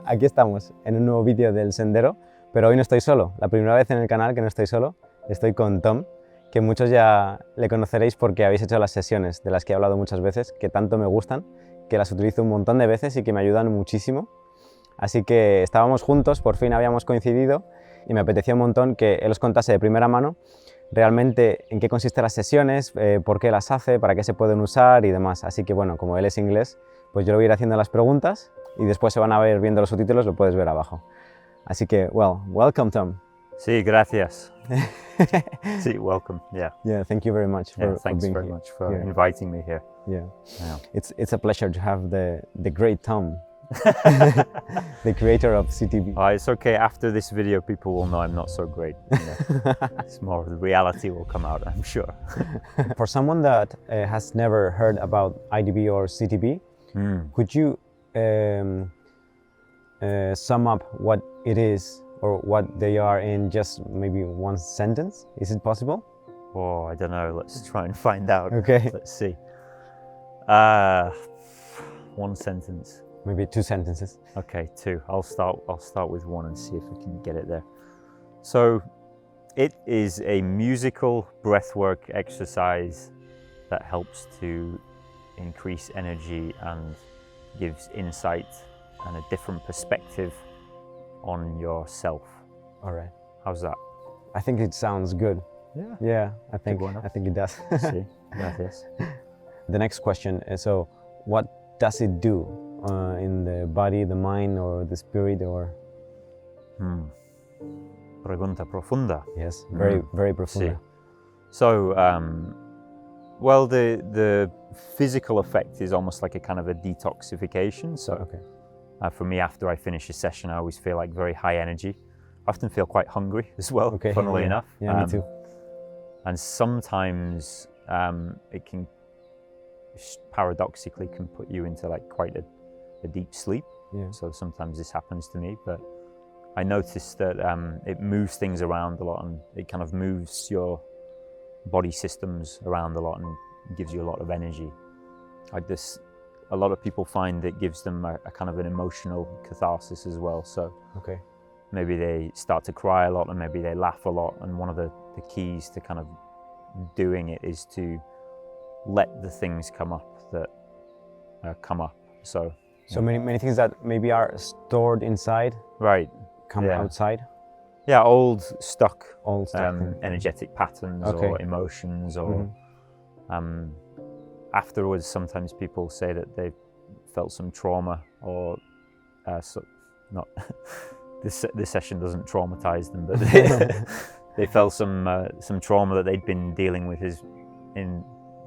Aquí estamos en un nuevo vídeo del Sendero, pero hoy no estoy solo. La primera vez en el canal que no estoy solo, estoy con Tom, que muchos ya le conoceréis porque habéis hecho las sesiones de las que he hablado muchas veces, que tanto me gustan, que las utilizo un montón de veces y que me ayudan muchísimo. Así que estábamos juntos, por fin habíamos coincidido y me apetecía un montón que él os contase de primera mano realmente en qué consisten las sesiones, por qué las hace, para qué se pueden usar y demás. Así que bueno, como él es inglés, pues yo le voy a ir haciendo las preguntas y después se van a ver viendo los subtítulos, lo puedes ver abajo. Así que, welcome Tom. Sí, gracias. Sí, welcome. Yeah. Yeah, thank you very much for thanks being very here. much for inviting me here. Yeah. Yeah. It's a pleasure to have the great Tom, the creator of CTB. It's okay. After this video, people will know I'm not so great. You know. It's more the reality will come out, I'm sure. For someone that has never heard about IDB or CTB, could you sum up what it is or what they are in just maybe one sentence? Is it possible? Oh, I don't know. Let's try and find out. Okay. Let's see. One sentence. Maybe two sentences. Okay, two. I'll start with one and see if I can get it there. So, it is a musical breathwork exercise that helps to increase energy and gives insight and a different perspective on yourself. All right. How's that? I think it sounds good. Yeah. Yeah, I think it does. Sí, gracias. The next question is, so what does it do in the body, the mind, or the spirit, or? Pregunta profunda. Yes, very profunda. Sí. So, well, the physical effect is almost like a kind of a detoxification. So, okay. For me, after I finish a session, I always feel like very high energy. I often feel quite hungry as well, funnily enough. Yeah, me too. And sometimes it can, paradoxically, can put you into like quite a deep sleep. Yeah. So sometimes this happens to me, but I noticed that it moves things around a lot, and it kind of moves your body systems around a lot and gives you a lot of energy. Like this, a lot of people find it gives them a kind of an emotional catharsis as well. So okay. Maybe they start to cry a lot, and maybe they laugh a lot. And one of the keys to kind of doing it is to let the things come up that come up. So many things that maybe are stored inside, right, come outside. Yeah, stuck energetic patterns or emotions, or afterwards sometimes people say that they've felt some trauma, or not this session doesn't traumatize them, but they felt some trauma that they'd been dealing with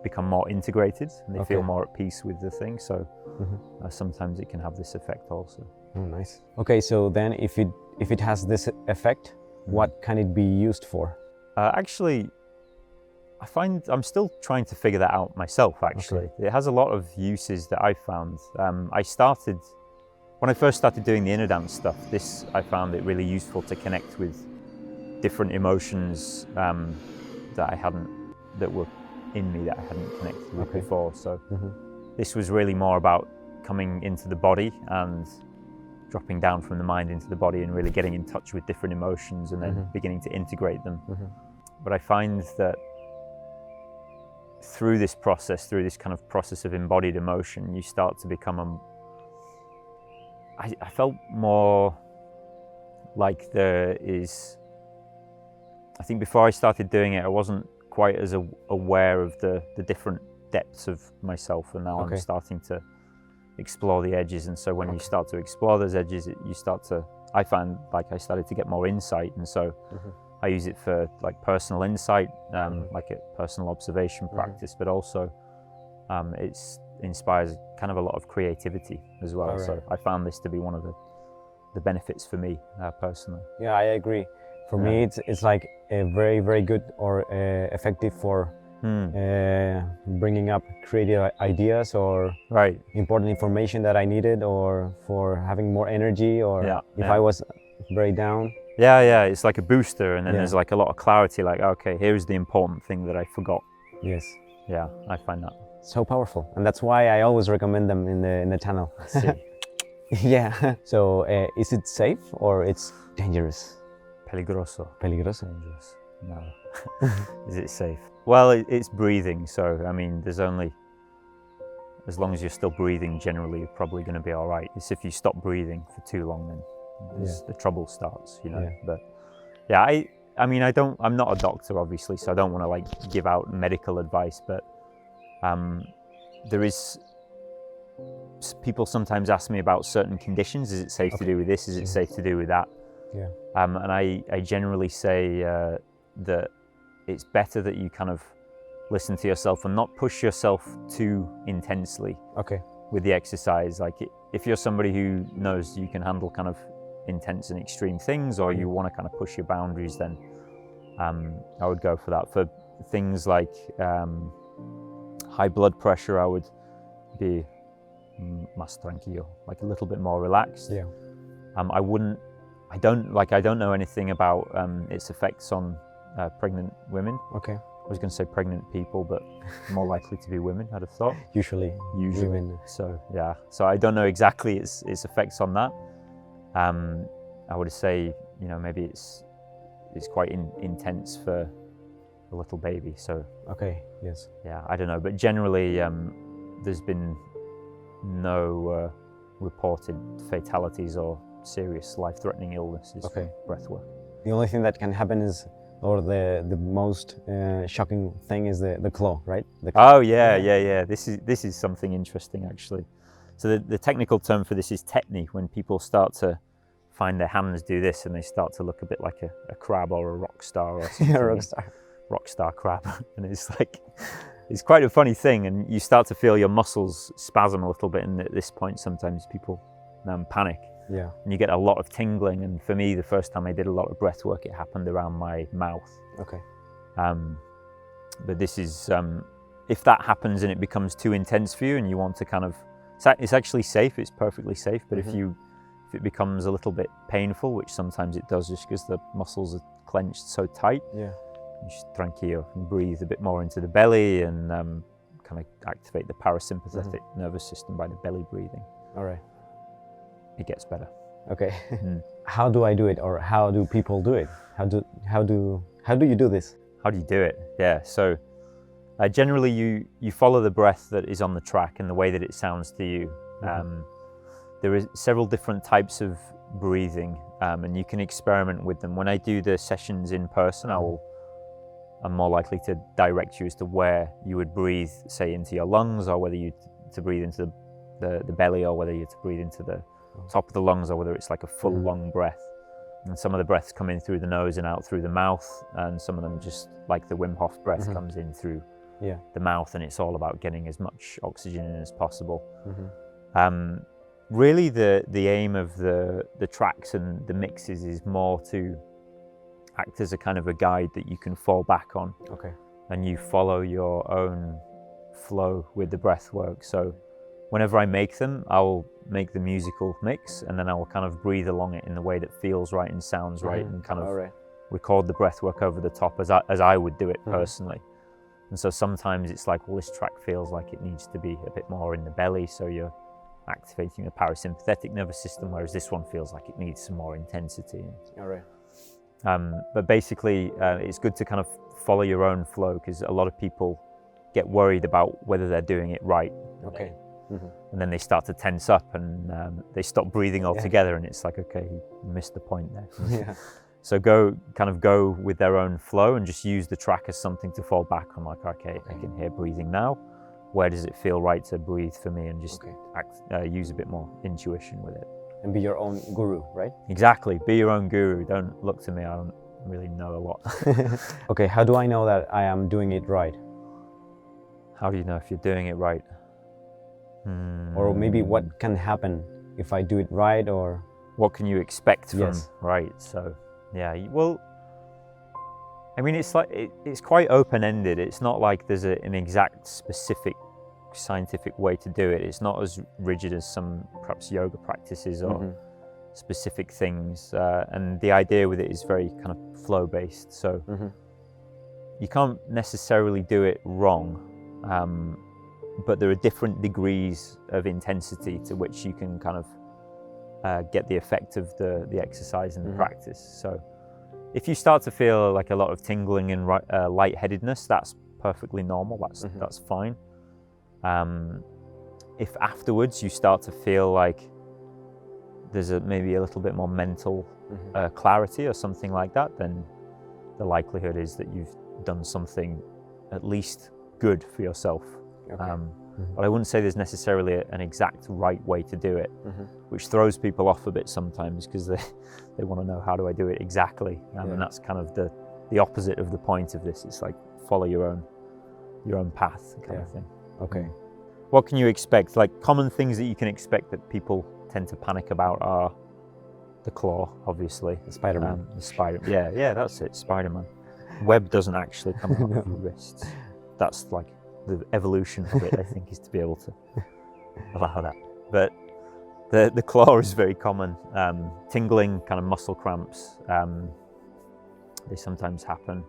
become more integrated, and they feel more at peace with the thing. So sometimes it can have this effect also. Oh, nice. Okay, so then if it has this effect, what can it be used for? Actually, I find I'm still trying to figure that out myself, actually. It has a lot of uses that I found. When I first started doing the inner dance stuff, I found it really useful to connect with different emotions that were in me that I hadn't connected with before. So this was really more about coming into the body and dropping down from the mind into the body and really getting in touch with different emotions and then beginning to integrate them. But I find that through this kind of process of embodied emotion, you start to become I felt more like I think before I started doing it, I wasn't quite as aware of the different depths of myself, and now I'm starting to explore the edges. And so when you start to explore those edges, I find like I started to get more insight, and so I use it for like personal insight, like a personal observation practice, but also it inspires kind of a lot of creativity as well. So I found this to be one of the benefits for me personally. Yeah, I agree. For me, it's like a very, very good or effective for bringing up creative ideas or important information that I needed, or for having more energy, or if I was very down, Yeah, it's like a booster, and then Yeah. there's like a lot of clarity, like, okay, here's the important thing that I forgot. Yes. Yeah, I find that. So powerful, and that's why I always recommend them in the channel. I see. Yeah. So is it safe or it's dangerous? Peligroso. Peligroso. Dangerous. No. Is it safe? Well, it's breathing, so I mean, there's only, as long as you're still breathing, generally you're probably going to be all right. It's if you stop breathing for too long, then the trouble starts, you know. Yeah. But yeah, I mean, I'm not a doctor, obviously, so I don't want to like give out medical advice, but there is, people sometimes ask me about certain conditions. Is it safe to do with this? Is it safe to do with that? Yeah. And I generally say that it's better that you kind of listen to yourself and not push yourself too intensely with the exercise. Like if you're somebody who knows you can handle kind of intense and extreme things, or you want to kind of push your boundaries, then I would go for that. For things like high blood pressure, I would be más tranquilo, like a little bit more relaxed. Yeah. I don't know anything about its effects on pregnant women. Okay. I was going to say pregnant people, but more likely to be women, I'd have thought. Usually. Women. So yeah, so I don't know exactly its effects on that. I would say, you know, maybe it's quite intense for a little baby. So Okay. Yes. yeah, I don't know, but generally there's been no reported fatalities or serious life-threatening illnesses from breath work. The only thing that can happen is, or the most shocking thing is the claw, right? The claw. Oh yeah. This is something interesting, actually. So the technical term for this is tetany, when people start to find their hands do this and they start to look a bit like a crab or a rock star or something. Rock star crab. And it's like, it's quite a funny thing, and you start to feel your muscles spasm a little bit, and at this point sometimes people panic. Yeah. And you get a lot of tingling, and for me, the first time I did a lot of breath work, it happened around my mouth. Okay. But this is, if that happens and it becomes too intense for you and you want to kind of, it's actually safe, it's perfectly safe, but if it becomes a little bit painful, which sometimes it does just because the muscles are clenched so tight, you just tranquilo and breathe a bit more into the belly and kind of activate the parasympathetic nervous system by the belly breathing. All right. It gets better. Okay. How do I do it, or how do people do it? How do you do this? How do you do it? Yeah. So generally, you follow the breath that is on the track and the way that it sounds to you. There are several different types of breathing, and you can experiment with them. When I do the sessions in person, I'm more likely to direct you as to where you would breathe, say into your lungs, or whether you to breathe into the belly, or whether you're to breathe into the top of the lungs, or whether it's like a full lung breath. And some of the breaths come in through the nose and out through the mouth, and some of them just like the Wim Hof breath comes in through the mouth, and it's all about getting as much oxygen in as possible. Really the aim of the tracks and the mixes is more to act as a kind of a guide that you can fall back on. Okay. And you follow your own flow with the breath work. So whenever I make them, I will make the musical mix, and then I will kind of breathe along it in the way that feels right and sounds right, and kind of record the breath work over the top as I would do it personally. And so sometimes it's like, well, this track feels like it needs to be a bit more in the belly, so you're activating the parasympathetic nervous system, whereas this one feels like it needs some more intensity. But basically, it's good to kind of follow your own flow, because a lot of people get worried about whether they're doing it right. And then they start to tense up, and they stop breathing altogether, and it's like, okay, you missed the point there. So go with their own flow and just use the track as something to fall back on, like, okay, I can hear breathing now. Where does it feel right to breathe for me? And just use a bit more intuition with it. And be your own guru, right? Exactly, be your own guru. Don't look to me, I don't really know a lot. Okay, how do I know that I am doing it right? How do you know if you're doing it right? Or maybe what can happen if I do it right, or what can you expect from right? So yeah, well, I mean, it's like it's quite open-ended. It's not like there's an exact specific scientific way to do it. It's not as rigid as some perhaps yoga practices or specific things, and the idea with it is very kind of flow based. So you can't necessarily do it wrong, but there are different degrees of intensity to which you can kind of get the effect of the exercise and the practice. So if you start to feel like a lot of tingling and lightheadedness, that's perfectly normal. That's fine. If afterwards you start to feel like there's maybe a little bit more mental clarity or something like that, then the likelihood is that you've done something at least good for yourself. But I wouldn't say there's necessarily an exact right way to do it, which throws people off a bit sometimes, because they want to know, how do I do it exactly? And that's kind of the opposite of the point of this. It's like, follow your own path kind of thing. Okay. What can you expect? Like, common things that you can expect that people tend to panic about are the claw, obviously. The Spider-Man. The spider. Yeah, that's it. Spider-Man. Web doesn't actually come out of your wrists. That's like the evolution of it, I think, is to be able to allow that. But the claw is very common. Tingling, kind of muscle cramps, they sometimes happen.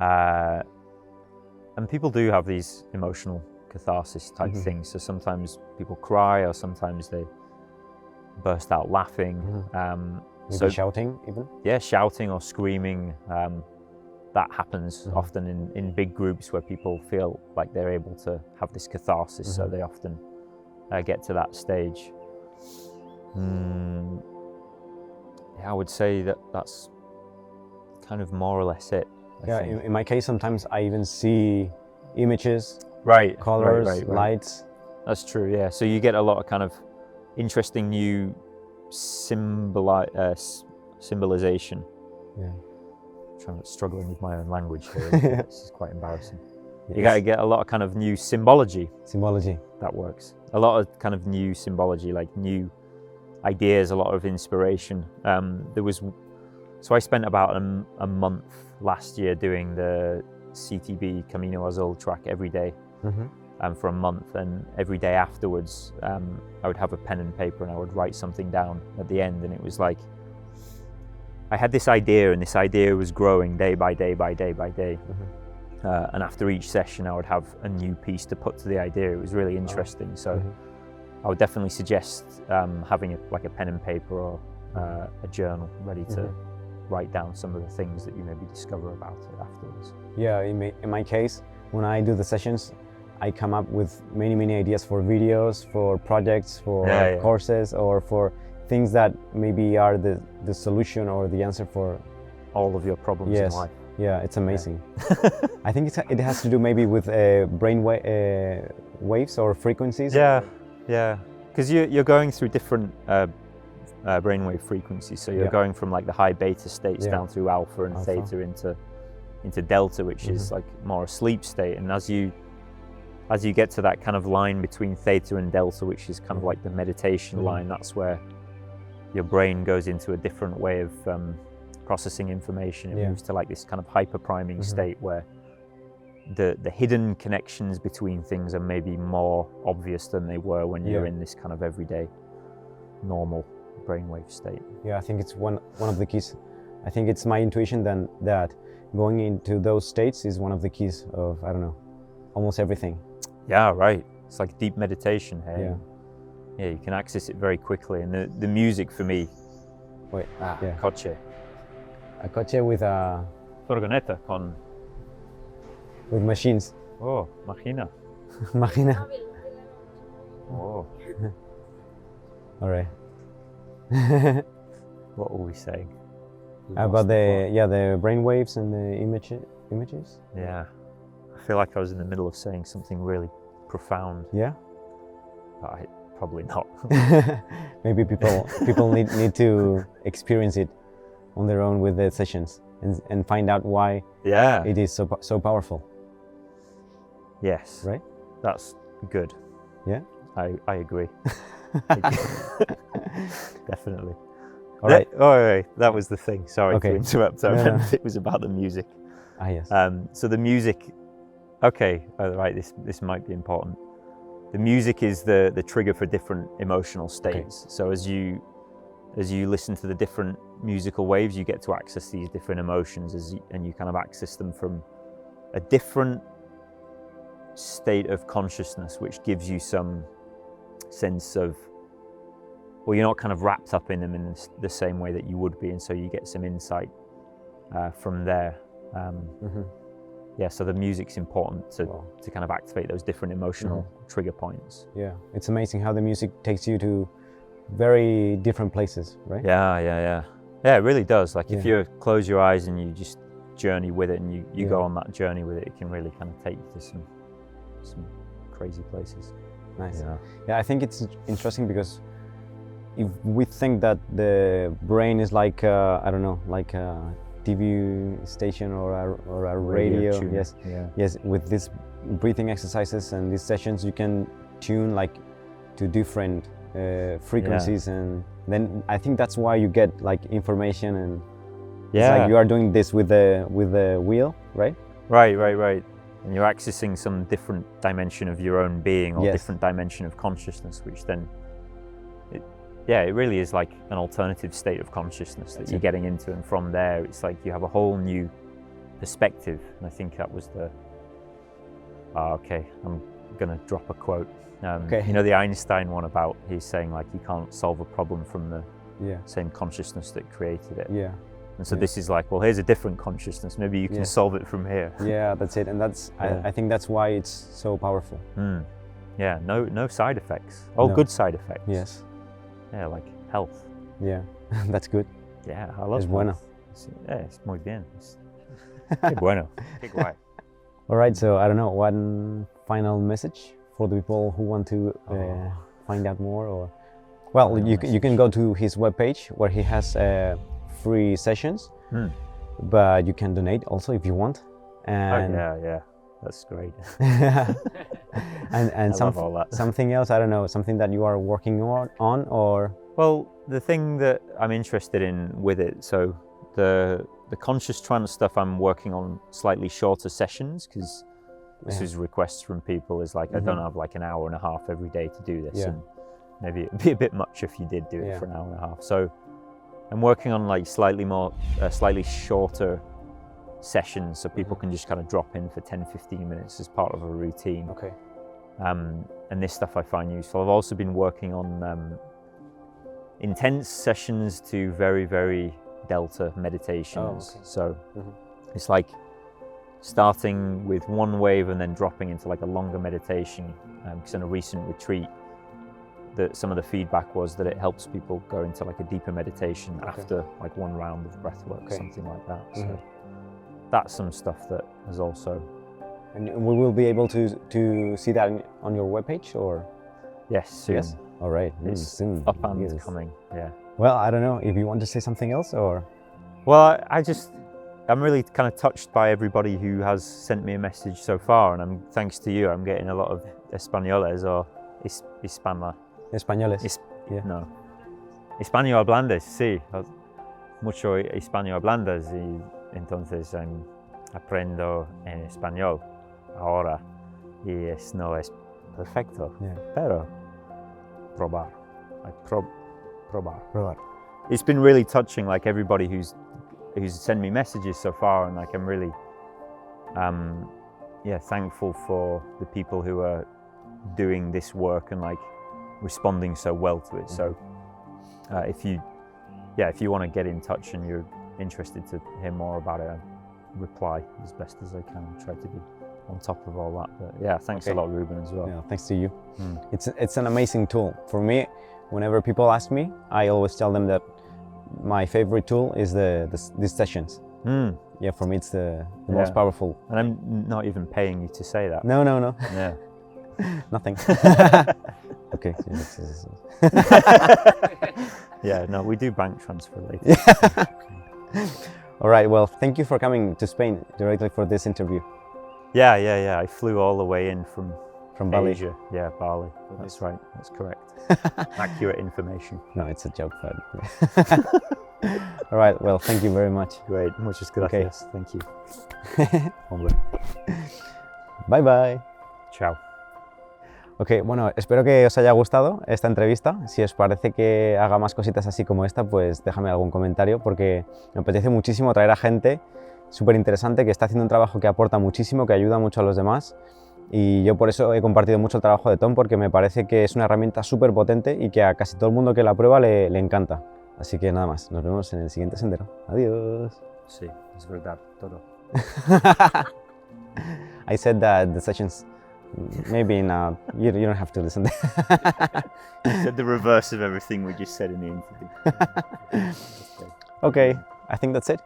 And people do have these emotional catharsis type things. So sometimes people cry, or sometimes they burst out laughing. Maybe shouting even? Yeah, shouting or screaming. That happens often in big groups where people feel like they're able to have this catharsis, so they often get to that stage. Yeah, I would say that's kind of more or less it. I think. In my case, sometimes I even see images, colors, lights. That's true, yeah. So you get a lot of kind of interesting new symbolization. Yeah. Struggling with my own language here. This is quite embarrassing. You got to get a lot of kind of new symbology. That works. A lot of kind of new symbology, like new ideas, a lot of inspiration. So I spent about a month last year doing the CTB Camino Azul track every day, for a month, and every day afterwards I would have a pen and paper and I would write something down at the end, and it was like I had this idea, and this idea was growing day by day by day by day. And after each session I would have a new piece to put to the idea. It was really interesting. So I would definitely suggest having a pen and paper or a journal ready to write down some of the things that you maybe discover about it afterwards. Yeah, in my case, when I do the sessions, I come up with many ideas for videos, for projects, for courses, or for things that maybe are the solution or the answer for all of your problems in life. Yeah, it's amazing. I think it has to do maybe with brain waves or frequencies. Yeah, because you're going through different brainwave frequencies. So you're going from like the high beta states down through alpha and theta into delta, which is like more a sleep state. And as you get to that kind of line between theta and delta, which is kind of like the meditation line, that's where your brain goes into a different way of processing information. It moves to like this kind of hyper priming state where the hidden connections between things are maybe more obvious than they were when you're in this kind of everyday normal brainwave state. Yeah, I think it's one of the keys. I think it's my intuition then that going into those states is one of the keys of, I don't know, almost everything. Yeah, right. It's like deep meditation. Hey? Yeah, you can access it very quickly. And the music for me, coche. A coche with a... Furgoneta con... With machines. Oh, máquina. Máquina. Oh. All right. What were we saying? About the brain waves and the images? Yeah. I feel like I was in the middle of saying something really profound. Yeah? But probably not. Maybe people need to experience it on their own with the sessions and find out why it is so powerful. Yes. Right? That's good. Yeah? I agree. Definitely. All right. That was the thing. Sorry to interrupt. I remember it was about the music. Ah, yes. So the music, right, this might be important. The music is the trigger for different emotional states. So as you as you listen to the different musical waves, you get to access these different emotions and you kind of access them from a different state of consciousness, which gives you some sense of, well, you're not kind of wrapped up in them in the same way that you would be, and so you get some insight from there. Yeah, so the music's important to kind of activate those different emotional trigger points. Yeah, it's amazing how the music takes you to very different places, right? Yeah, it really does. Like if you close your eyes and you just journey with it, and you go on that journey with it, it can really kind of take you to some crazy places. Nice. Yeah, I think it's interesting because if we think that the brain is like I don't know, like a TV station or a radio. Yes, with these breathing exercises and these sessions, you can tune like to different frequencies, and then I think that's why you get like information, and it's like you are doing this with the wheel, right? Right. And you're accessing some different dimension of your own being, or different dimension of consciousness, which then, it really is like an alternative state of consciousness that you're getting into, and from there, it's like you have a whole new perspective. And I think that was the. Okay, I'm gonna drop a quote. You know the Einstein one about, he's saying like you can't solve a problem from the same consciousness that created it. Yeah. And so this is like, well, here's a different consciousness. Maybe you can solve it from here. Yeah, that's it. And that's I think that's why it's so powerful. Yeah, no side effects. Oh, no. Good side effects. Yes. Yeah, like health. Yeah, that's good. Yeah, I love it. Es bueno. Es muy bien. Qué bueno. Qué guay. All right, so I don't know, one final message for the people who want to find out more, or well, you can go to his webpage where he has free sessions, but you can donate also if you want. And that's great. and something else, I don't know, something that you are working on, or? Well, the thing that I'm interested in with it, so the conscious trance stuff, I'm working on slightly shorter sessions, because this is requests from people, is like, I don't have like an hour and a half every day to do this, and maybe it'd be a bit much if you did do it for an hour and a half. So I'm working on like slightly shorter sessions, so people can just kind of drop in for 10-15 minutes as part of a routine. Okay. And this stuff I find useful. I've also been working on intense sessions to very, very delta meditations. So it's like starting with one wave and then dropping into like a longer meditation, because in a recent retreat, some of the feedback was that it helps people go into like a deeper meditation after like one round of breath work, something like that. So that's some stuff that is also. And we will be able to see that on your webpage, or? Yes, soon. Yes? All right, it's soon. Up and coming, Well, I don't know if you want to say something else, or? Well, I'm really kind of touched by everybody who has sent me a message so far, and thanks to you, I'm getting a lot of españoles or Españoles. No. Español hablantes, sí. Mucho español hablantes, y entonces aprendo en español ahora, y no es perfecto, pero probar. Probar. It's been really touching, like everybody who's sent me messages so far, and like I'm really thankful for the people who are doing this work and like responding so well to it. So if you want to get in touch and you're interested to hear more about it, I reply as best as I can, try to be on top of all that. But thanks a lot, Ruben, as well. Yeah, thanks to you. It's an amazing tool. For me, whenever people ask me, I always tell them that my favorite tool is these sessions. Yeah, for me it's the most powerful. And I'm not even paying you to say that. No. Yeah. Nothing. Okay. Yeah, no, we do bank transfer later. All right, well, thank you for coming to Spain directly for this interview. Yeah. I flew all the way in from Bali. Asia. Yeah, Bali. That's right, that's correct. Accurate information. No, it's a joke, but... All right, well, thank you very much. Great, muchas gracias. Okay. Thank you. Hombre. Bye-bye. Ciao. Ok, bueno, espero que os haya gustado esta entrevista. Si os parece que haga más cositas así como esta, pues déjame algún comentario, porque me apetece muchísimo traer a gente súper interesante que está haciendo un trabajo que aporta muchísimo, que ayuda mucho a los demás. Y yo por eso he compartido mucho el trabajo de Tom, porque me parece que es una herramienta súper potente y que a casi todo el mundo que la prueba le encanta. Así que nada más, nos vemos en el siguiente sendero. Adiós. Sí, es verdad, todo. I said that the sessions, maybe you don't have to listen. You said the reverse of everything we just said in the interview. Okay, I think that's it.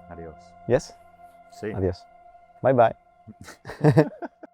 Adios. Yes? Sí. Adiós. Bye bye.